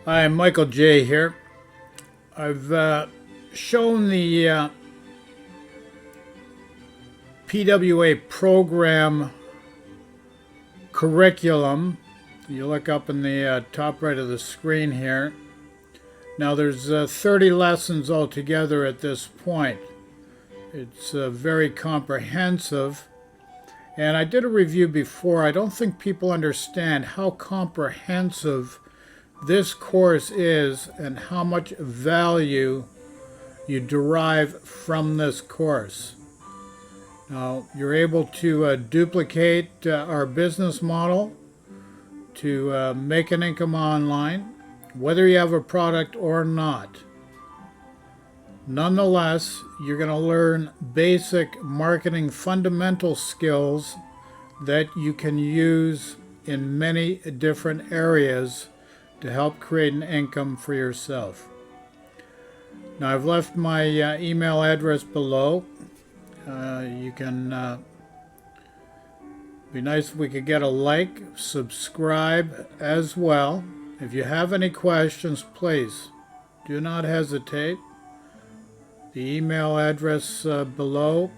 Hi, I'm Michael J. here. I've shown the PWA program curriculum. You look up in the top right of the screen here. Now there's 30 lessons altogether at this point. It's very comprehensive. And I did a review before. I don't think people understand how comprehensive this course is and how much value you derive from this course. Now, you're able to duplicate our business model to make an income online, whether you have a product or not. Nonetheless, you're going to learn basic marketing fundamental skills that you can use in many different areas to help create an income for yourself. Now, I've left my email address below. You can be nice if we could get a like, subscribe as well. If you have any questions, please do not hesitate. The email address below.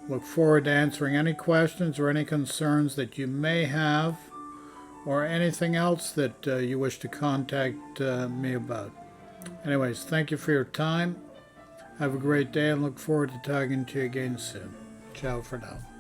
Look forward to answering any questions or any concerns that you may have, or anything else that you wish to contact me about. Anyways, thank you for your time. Have a great day and look forward to talking to you again soon. Ciao for now.